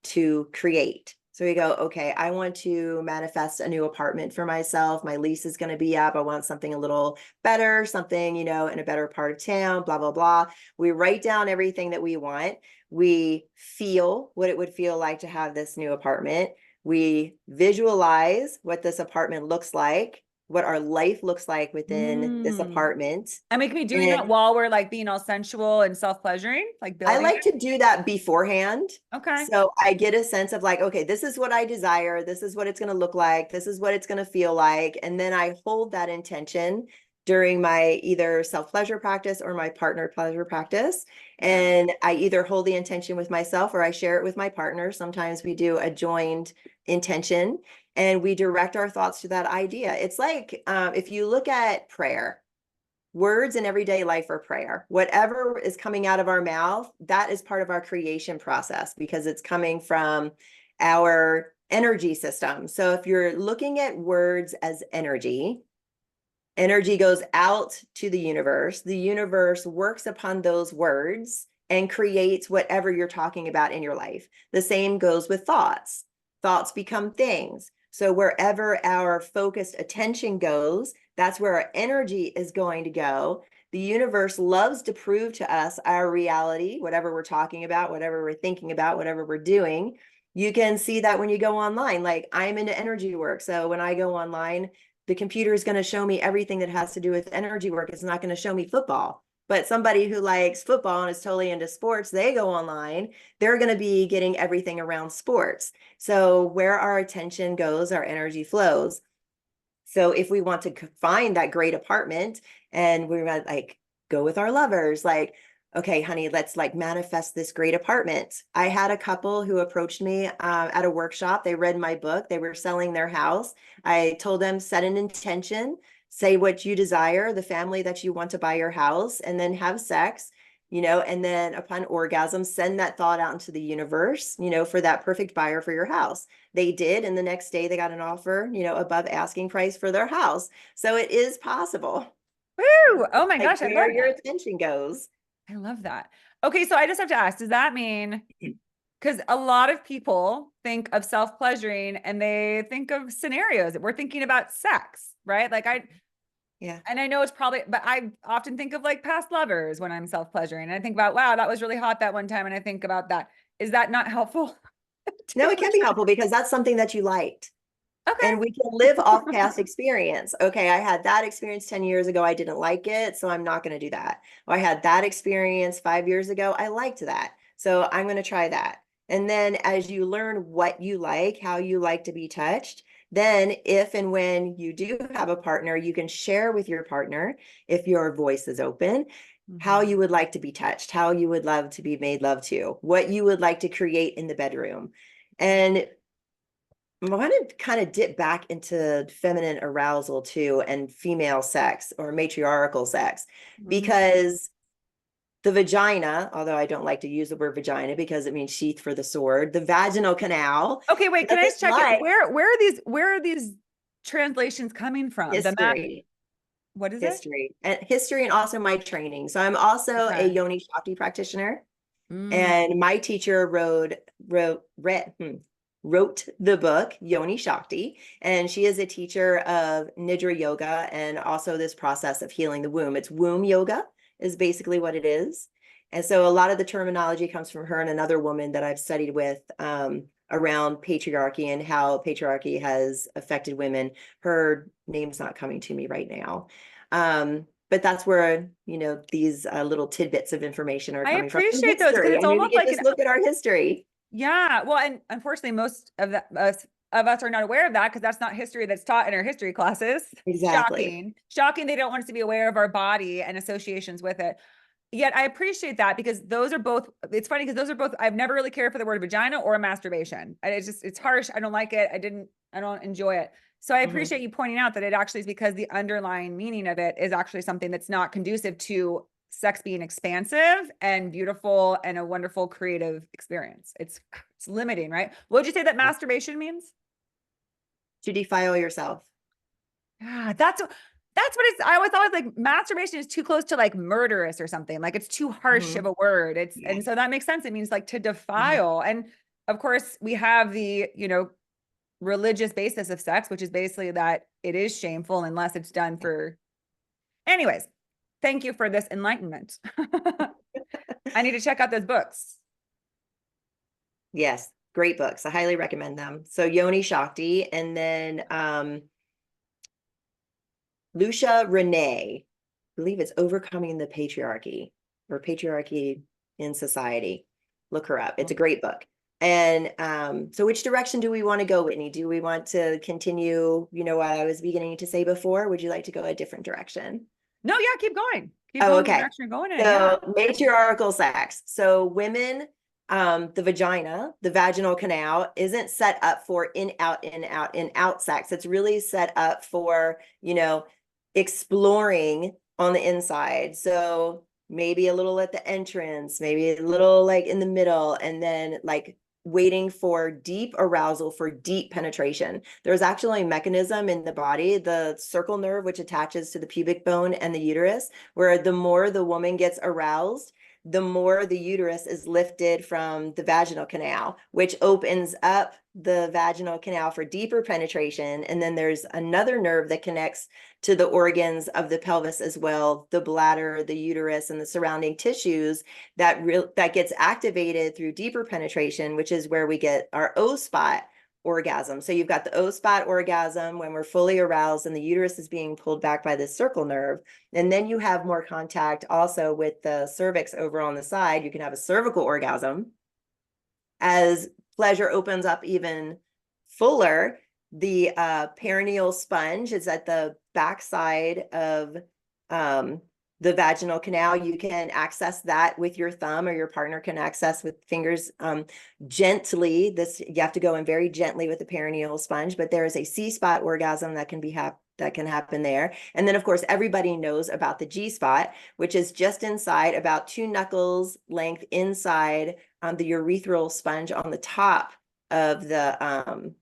Speaker 2: to create. So we go, okay, I want to manifest a new apartment for myself. My lease is going to be up. I want something a little better, something, in a better part of town, blah, blah, blah. We write down everything that we want. We feel what it would feel like to have this new apartment. We visualize what this apartment looks like, what our life looks like within this apartment.
Speaker 1: And we can be doing that while we're, like, being all sensual and self-pleasuring, like building.
Speaker 2: I like to do that beforehand.
Speaker 1: Okay.
Speaker 2: So I get a sense of, like, okay, this is what I desire. This is what it's going to look like. This is what it's going to feel like. And then I hold that intention during my either self-pleasure practice or my partner pleasure practice.
Speaker 1: Yeah.
Speaker 2: And I either hold the intention with myself or I share it with my partner. Sometimes we do a joined intention and we direct our thoughts to that idea. It's like if you look at prayer, words in everyday life are prayer. Whatever is coming out of our mouth, that is part of our creation process because it's coming from our energy system. So if you're looking at words as energy, energy goes out to the universe. The universe works upon those words and creates whatever you're talking about in your life. The same goes with thoughts. Thoughts become things. So wherever our focused attention goes, that's where our energy is going to go. The universe loves to prove to us our reality, whatever we're talking about, whatever we're thinking about, whatever we're doing. You can see that when you go online. Like I'm into energy work. So when I go online, the computer is going to show me everything that has to do with energy work. It's not going to show me football. But somebody who likes football and is totally into sports, they go online, they're going to be getting everything around sports. So where our attention goes, our energy flows. So if we want to find that great apartment and we're going to like go with our lovers, like, okay, honey, let's like manifest this great apartment. I had a couple who approached me at a workshop. They read my book. They were selling their house. I told them, set an intention, say what you desire, the family that you want to buy your house, and then have sex, you know, and then upon orgasm, send that thought out into the universe, you know, for that perfect buyer for your house. They did. And the next day they got an offer, you know, above asking price for their house. So it is possible.
Speaker 1: Woo! Oh my
Speaker 2: Like
Speaker 1: gosh, I love
Speaker 2: where your
Speaker 1: that.
Speaker 2: attention goes.
Speaker 1: I love that. Okay, so I just have to ask, does that mean, because a lot of people think of self-pleasuring and they think of scenarios. We're thinking about sex, right? Like
Speaker 2: Yeah.
Speaker 1: and I know it's probably, but I often think of like past lovers when I'm self-pleasuring. And I think about, wow, that was really hot that one time. And I think about that. Is that not helpful?
Speaker 2: No, it can be helpful because that's something that you liked.
Speaker 1: Okay.
Speaker 2: And we can live off past experience. Okay, I had that experience 10 years ago. I didn't like it, so I'm not going to do that. Or I had that experience 5 years ago. I liked that. So I'm going to try that. And then as you learn what you like, how you like to be touched, then if and when you do have a partner, you can share with your partner, if your voice is open, how you would like to be touched, how you would love to be made love to, what you would like to create in the bedroom. And I want to kind of dip back into feminine arousal too, and female sex or matriarchal sex, because the vagina, although I don't like to use the word vagina because it means sheath for the sword, the vaginal canal.
Speaker 1: Okay, wait, can I
Speaker 2: doesn't
Speaker 1: just check it?
Speaker 2: like
Speaker 1: Where are these translations coming from?
Speaker 2: history,
Speaker 1: What is it?
Speaker 2: history, and also my training. So I'm also a
Speaker 1: Okay.
Speaker 2: Yoni Shakti practitioner.
Speaker 1: Mm.
Speaker 2: And my teacher wrote the book Yoni Shakti, and she is a teacher of Nidra yoga and also this process of healing the womb. It's womb yoga is basically what it is. And so a lot of the terminology comes from her and another woman that I've studied with around patriarchy and how patriarchy has affected women. Her name's not coming to me right now. But that's where, you know, these little tidbits of information are
Speaker 1: I
Speaker 2: coming from in
Speaker 1: appreciate those because
Speaker 2: history.
Speaker 1: it's
Speaker 2: I mean, we
Speaker 1: almost
Speaker 2: can
Speaker 1: like
Speaker 2: just look at our history.
Speaker 1: yeah. Well, and unfortunately, most of us are not aware of that because that's not history that's taught in our history classes.
Speaker 2: Exactly.
Speaker 1: Shocking. Shocking. They don't want us to be aware of our body and associations with it. Yet I appreciate that because those are both, it's funny because those are both, I've never really cared for the word vagina or masturbation. It's just, it's harsh. I don't like it. I don't enjoy it. So I
Speaker 2: Mhm.
Speaker 1: appreciate you pointing out that it actually is because the underlying meaning of it is actually something that's not conducive to sex being expansive and beautiful and a wonderful creative experience. It's limiting, right? What would you say that
Speaker 2: Yeah.
Speaker 1: masturbation means?
Speaker 2: To defile yourself.
Speaker 1: Yeah, that's what it's. I always thought like masturbation is too close to like murderous or something. Like it's too harsh of
Speaker 2: Mhm.
Speaker 1: a word.
Speaker 2: Yeah.
Speaker 1: And so that makes sense. It means like to
Speaker 2: Mhm.
Speaker 1: defile. And of course, we have the, religious basis of sex, which is basically that it is shameful unless it's done for. Anyways, thank you for this enlightenment. I need to check out those books.
Speaker 2: Yes, great books. I highly recommend them. So Yoni Shakti, and then Lucia Renee, I believe it's Overcoming the Patriarchy or Patriarchy in Society. Look her up. It's a great book. And so which direction do we want to go, Whitney? Do we want to continue, what I was beginning to say before? Would you like to go a different direction?
Speaker 1: No, yeah, keep going. Keep
Speaker 2: Oh,
Speaker 1: going the
Speaker 2: okay.
Speaker 1: direction you're going in. Yeah.
Speaker 2: So matriarchal sex. So women, the vagina, the vaginal canal isn't set up for in, out, in, out, in, out sex. It's really set up for, exploring on the inside. So maybe a little at the entrance, maybe a little like in the middle, and then like waiting for deep arousal, for deep penetration. There's actually a mechanism in the body, the circle nerve, which attaches to the pubic bone and the uterus, where the more the woman gets aroused, the more the uterus is lifted from the vaginal canal, which opens up the vaginal canal for deeper penetration. And then there's another nerve that connects to the organs of the pelvis as well, the bladder, the uterus, and the surrounding tissues that gets activated through deeper penetration, which is where we get our O-spot orgasm. So you've got the O-spot orgasm when we're fully aroused and the uterus is being pulled back by the circle nerve. And then you have more contact also with the cervix over on the side. You can have a cervical orgasm. As pleasure opens up even fuller, the perineal sponge is at the backside of the vaginal canal. You can access that with your thumb, or your partner can access with fingers gently. You have to go in very gently with the perineal sponge, but there is a C-spot orgasm that can happen there. And then of course, everybody knows about the G-spot, which is just inside, about 2 knuckles length inside the urethral sponge on the top of the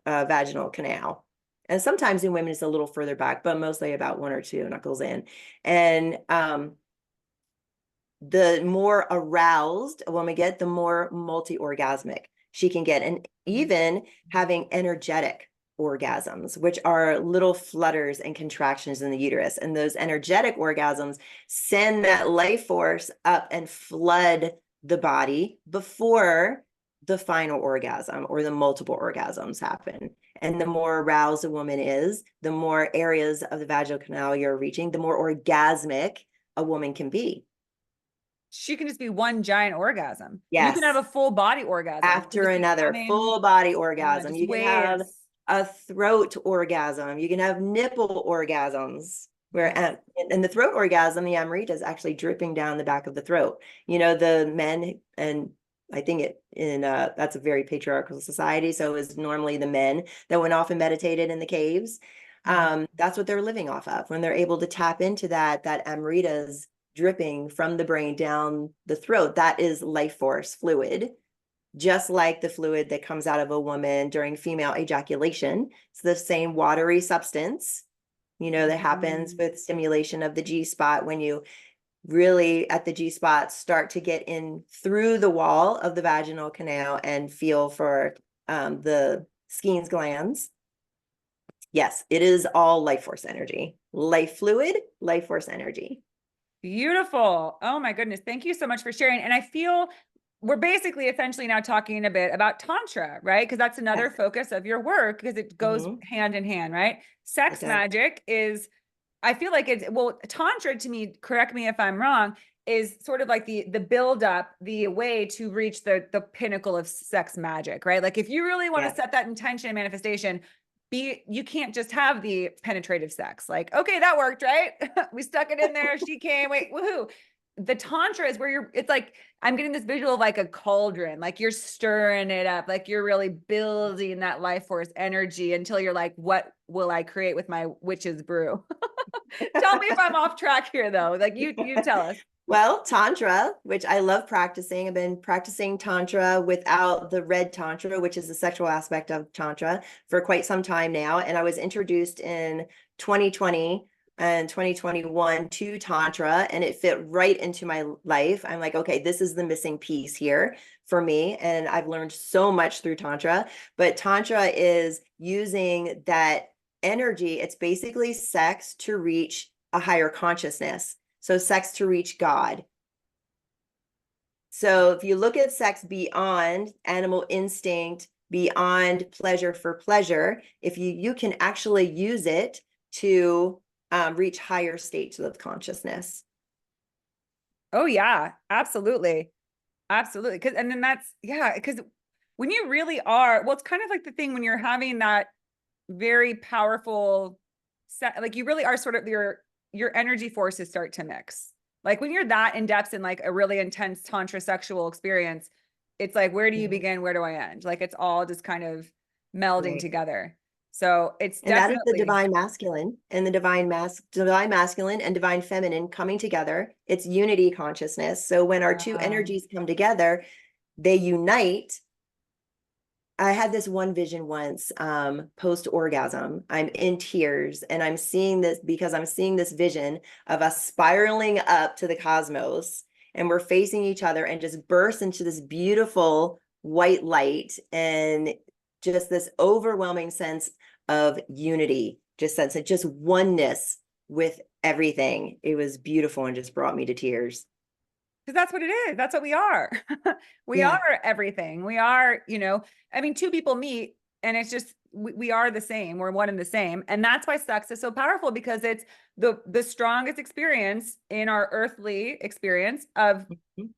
Speaker 2: vaginal canal. And sometimes in women it's a little further back, but mostly about 1 or 2 knuckles in. And the more aroused a woman gets, the more multi-orgasmic she can get. And even having energetic orgasms, which are little flutters and contractions in the uterus. And those energetic orgasms send that life force up and flood the body before the final orgasm or the multiple orgasms happen. And the more aroused a woman is, the more areas of the vaginal canal you're reaching, the more orgasmic a woman can be.
Speaker 1: She can just be one giant orgasm. You can have
Speaker 2: Yes.
Speaker 1: a full body orgasm.
Speaker 2: After another full body orgasm. You can have
Speaker 1: waves.
Speaker 2: a throat orgasm. You can have nipple orgasms. Where in the throat orgasm, the amrita is actually dripping down the back of the throat. The men, and I think that's a very patriarchal society. So it was normally the men that went off and meditated in the caves. That's what they're living off of. When they're able to tap into that amrita's dripping from the brain down the throat, that is life force fluid, just like the fluid that comes out of a woman during female ejaculation. It's the same watery substance, that happens with stimulation of the G-spot when you really at the G-spot start to get in through the wall of the vaginal canal and feel for the Skene's glands. Yes, it is all life force energy, life fluid, life force energy.
Speaker 1: Beautiful. Oh my goodness. Thank you so much for sharing. And I feel we're basically essentially now talking a bit about Tantra, right? Because that's another focus of your work, because it goes hand in hand, right? Sex magic is, I feel like Tantra to me, correct me if I'm wrong, is sort of like the build up, the way to reach the pinnacle of sex magic, right? Like if you really want to set that intention and manifestation, you can't just have the penetrative sex. Like, okay, that worked, right? We stuck it in there. She came, wait, woohoo. The Tantra is where it's like, I'm getting this visual of like a cauldron, like you're stirring it up, like you're really building that life force energy until you're like, what will I create with my witch's brew? Tell me if I'm off track here though. Like you tell us.
Speaker 2: Well, Tantra, which I love practicing. I've been practicing Tantra without the red Tantra, which is the sexual aspect of Tantra, for quite some time now. And I was introduced in 2020 and 2021 to Tantra, and it fit right into my life. I'm like, okay, this is the missing piece here for me. And I've learned so much through Tantra, but Tantra is using that energy. It's basically sex to reach a higher consciousness. So sex to reach God. So if you look at sex beyond animal instinct, beyond pleasure for pleasure, if you can actually use it to reach higher states of consciousness.
Speaker 1: Oh yeah, absolutely. Absolutely. Because when you really are, well, it's kind of like the thing when you're having that very powerful set, like you really are sort of your energy forces start to mix. Like when you're that in depth in like a really intense tantra sexual experience, it's like, where do you begin? Where do I end? Like it's all just kind of melding
Speaker 2: Right.
Speaker 1: together. So it's
Speaker 2: And that is the
Speaker 1: definitely,
Speaker 2: divine masculine and the divine masculine and divine feminine coming together. It's unity consciousness. So when our two
Speaker 1: wow.
Speaker 2: energies come together, they unite. I had this one vision once, post orgasm. I'm in tears and I'm seeing this because I'm seeing this vision of us spiraling up to the cosmos and we're facing each other and just burst into this beautiful white light and just this overwhelming sense of unity, just sense of just oneness with everything. It was beautiful and just brought me to tears.
Speaker 1: Because that's what it is. That's what we are. We are
Speaker 2: Yeah.
Speaker 1: everything. We are, I mean, two people meet and it's just we are the same. We're one and the same. And that's why sex is so powerful because it's the strongest experience in our earthly experience of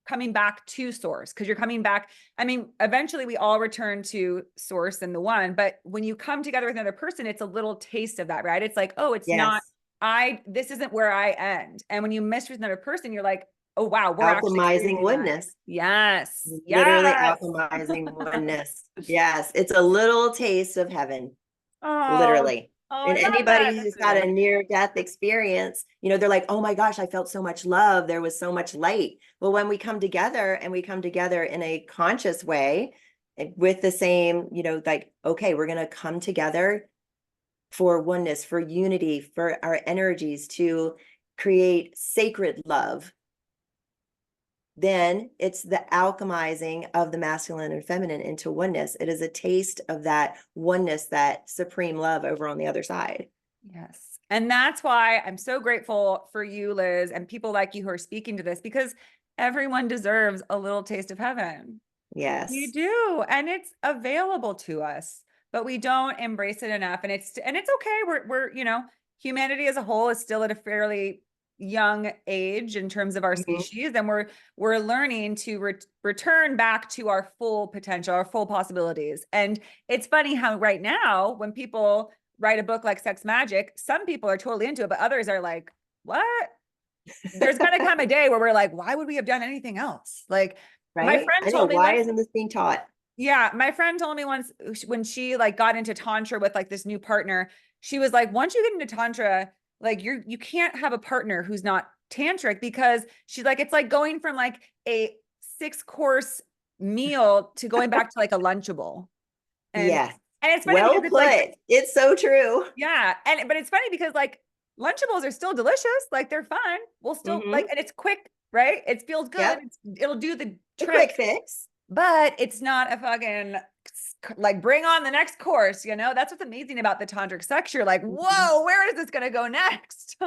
Speaker 1: coming back to source. Because you're coming back. I mean, eventually we all return to source and the one, but when you come together with another person, it's a little taste of that, right? It's like, oh, it's not,
Speaker 2: Yes.
Speaker 1: this isn't where I end. And when you miss with another person, you're like, oh wow, we're actually
Speaker 2: Alchemizing
Speaker 1: experiencing that.
Speaker 2: oneness.
Speaker 1: Yes.
Speaker 2: Literally
Speaker 1: Yes.
Speaker 2: alchemizing oneness. Yes, it's a little taste of heaven,
Speaker 1: Oh,
Speaker 2: literally.
Speaker 1: oh,
Speaker 2: And
Speaker 1: I love that.
Speaker 2: anybody
Speaker 1: That's
Speaker 2: who's
Speaker 1: what
Speaker 2: got
Speaker 1: it
Speaker 2: a
Speaker 1: is.
Speaker 2: near death experience, they're like, oh my gosh, I felt so much love. There was so much light. Well, when we come together and we come together in a conscious way with the same, like, okay, we're going to come together for oneness, for unity, for our energies to create sacred love, then it's the alchemizing of the masculine and feminine into oneness. It is a taste of that oneness, that supreme love over on the other side.
Speaker 1: Yes. And that's why I'm so grateful for you, Liz, and people like you who are speaking to this because everyone deserves a little taste of heaven. You
Speaker 2: Yes.
Speaker 1: do. And it's available to us, but we don't embrace it enough. And it's okay. Humanity as a whole is still at a fairly young age in terms of our
Speaker 2: Mhm.
Speaker 1: species. And we're learning to return back to our full potential, our full possibilities. And it's funny how right now, when people write a book like Sex Magic, some people are totally into it, but others are like, what? There's going to come a day where we're like, why would we have done anything else? Like, my
Speaker 2: Right?
Speaker 1: friend
Speaker 2: I know.
Speaker 1: told me
Speaker 2: Why
Speaker 1: once,
Speaker 2: isn't this being taught?
Speaker 1: yeah, my friend told me once when she like got into tantra with like this new partner, she was like, once you get into tantra, like you can't have a partner who's not tantric because she's like, it's like going from like a 6 course meal to going back to like a lunchable. And
Speaker 2: Yes.
Speaker 1: and it's funny because
Speaker 2: Well
Speaker 1: it's like,
Speaker 2: put. It's so true.
Speaker 1: yeah, and but it's funny because like Lunchables are still delicious, like they're fun. We'll still like,
Speaker 2: Hmm.
Speaker 1: and it's quick, right? It feels good.
Speaker 2: Yep.
Speaker 1: It'll do the
Speaker 2: The quick
Speaker 1: trick,
Speaker 2: fix.
Speaker 1: but it's not a fucking like bring on the next course, you know? That's what's amazing about the tantric sex. You're like,
Speaker 2: Mhm.
Speaker 1: whoa, where is this gonna go next?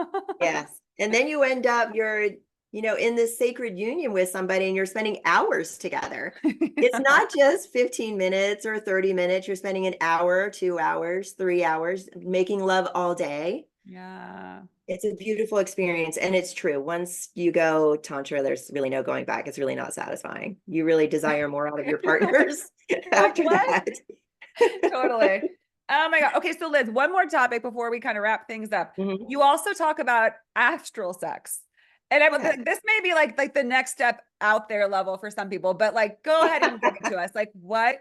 Speaker 2: Yes. And then you end up, in this sacred union with somebody and you're spending hours together. It's not just 15 minutes or 30 minutes. You're spending an hour, 2 hours, 3 hours, making love all day.
Speaker 1: Yeah.
Speaker 2: It's a beautiful experience. And it's true. Once you go tantra, there's really no going back. It's really not satisfying. You really desire more out of your partners
Speaker 1: Like
Speaker 2: after
Speaker 1: what?
Speaker 2: that.
Speaker 1: Totally. Oh my God. Okay, so Liz, one more topic before we kind of wrap things up.
Speaker 2: Mhm.
Speaker 1: You also talk about astral sex. And
Speaker 2: Yeah.
Speaker 1: this may be like the next step out there level for some people, but like go ahead and give it to us. Like what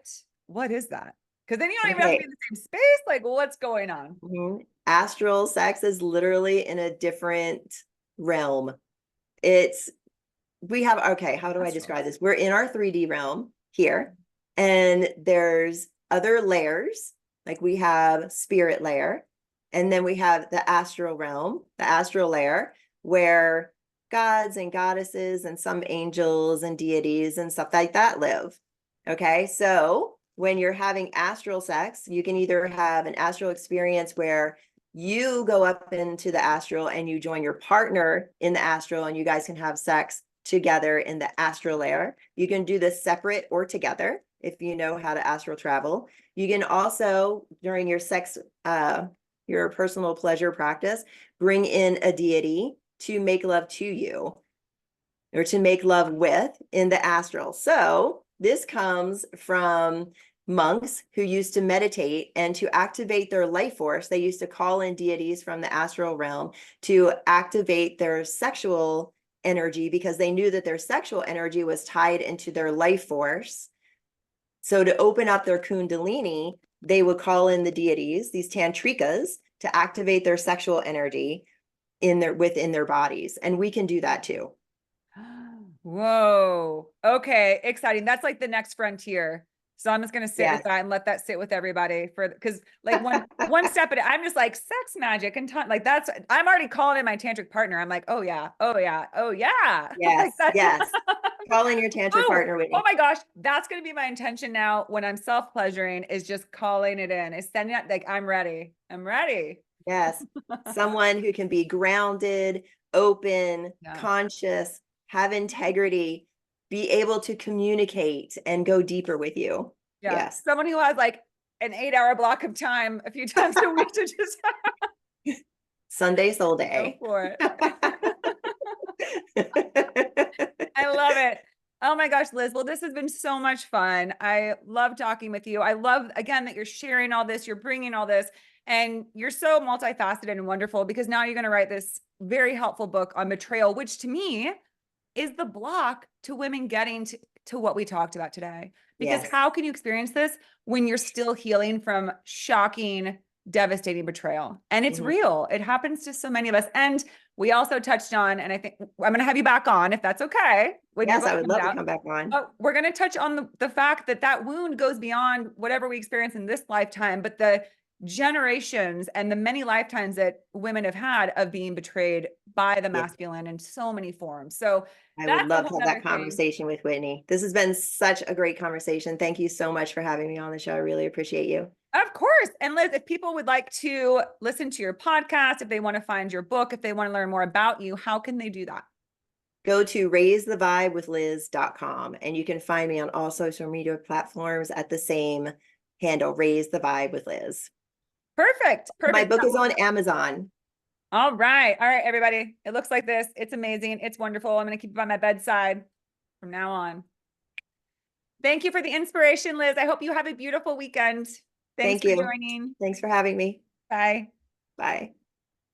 Speaker 1: is that? Because then you don't even have to be
Speaker 2: Okay.
Speaker 1: in the same space. Like what's going on?
Speaker 2: Mhm. Astral sex is literally in a different realm. It's we have okay, how do I
Speaker 1: Astral.
Speaker 2: describe this? We're in our 3D realm here, and there's other layers, like we have spirit layer, and then we have the astral realm, the astral layer, where gods and goddesses and some angels and deities and stuff like that live. Okay, so when you're having astral sex, you can either have an astral experience where you go up into the astral and you join your partner in the astral and you guys can have sex together in the astral layer. You can do this separate or together if you know how to astral travel. You can also, during your sex, your personal pleasure practice, bring in a deity to make love to you or to make love with in the astral. So This comes from monks who used to meditate, and to activate their life force, they used to call in deities from the astral realm to activate their sexual energy, because they knew that their sexual energy was tied into their life force. So to open up their kundalini, they would call in the deities, these tantrikas, to activate their sexual energy within their bodies. And we can do that too.
Speaker 1: Whoa. Okay. Exciting. That's like the next frontier. So I'm just going to sit with
Speaker 2: Yes.
Speaker 1: that and let that sit with everybody because like one step at it, I'm just like sex magic and like I'm already calling in my tantric partner. I'm like, oh yeah, oh yeah, oh yeah. Like
Speaker 2: Yes.
Speaker 1: that's
Speaker 2: Yes. Call in your tantric partner,
Speaker 1: oh
Speaker 2: Whitney.
Speaker 1: my gosh, that's going to be my intention now when I'm self-pleasuring, is just calling it in, is sending it like, I'm ready. I'm ready.
Speaker 2: Yes. Someone who can be grounded, open,
Speaker 1: Yeah.
Speaker 2: conscious, have integrity, be able to communicate and go deeper with you.
Speaker 1: Yeah.
Speaker 2: Yes.
Speaker 1: Someone who has like an 8-hour block of time a few times a week to just
Speaker 2: Sunday soul
Speaker 1: go
Speaker 2: day.
Speaker 1: for it. I love it. Oh my gosh, Liz. Well, this has been so much fun. I love talking with you. I love, again, that you're sharing all this, you're bringing all this, and you're so multifaceted and wonderful, because now you're going to write this very helpful book on betrayal, which to me is the block to women getting to what we talked about today. Because
Speaker 2: Yes.
Speaker 1: how can you experience this when you're still healing from shocking, devastating betrayal? And it's real. It happens to so many of us. And we also touched on, and I think I'm going to have you back on if that's okay. When your
Speaker 2: Yes,
Speaker 1: book
Speaker 2: I would
Speaker 1: comes
Speaker 2: love to
Speaker 1: out.
Speaker 2: come back on.
Speaker 1: But we're going to touch on the fact that that wound goes beyond whatever we experience in this lifetime, but the generations and the many lifetimes that women have had of being betrayed by the masculine in so many forms. So
Speaker 2: I would
Speaker 1: that's a
Speaker 2: love
Speaker 1: whole
Speaker 2: to have
Speaker 1: nother
Speaker 2: that
Speaker 1: thing.
Speaker 2: conversation with Whitney. This has been such a great conversation. Thank you so much for having me on the show. I really appreciate you.
Speaker 1: Of course. And Liz, if people would like to listen to your podcast, if they want to find your book, if they want to learn more about you, how can they do that?
Speaker 2: Go to raisethevibewithliz.com, and you can find me on all social media platforms at the same handle, Raise the Vibe with Liz.
Speaker 1: Perfect.
Speaker 2: My
Speaker 1: Perfect.
Speaker 2: book is on Amazon.
Speaker 1: All right. All right, everybody. It looks like this. It's amazing. It's wonderful. I'm going to keep it by my bedside from now on. Thank you for the inspiration, Liz. I hope you have a beautiful weekend. Thanks
Speaker 2: Thank
Speaker 1: for
Speaker 2: you.
Speaker 1: joining.
Speaker 2: Thanks for having me.
Speaker 1: Bye.
Speaker 2: Bye.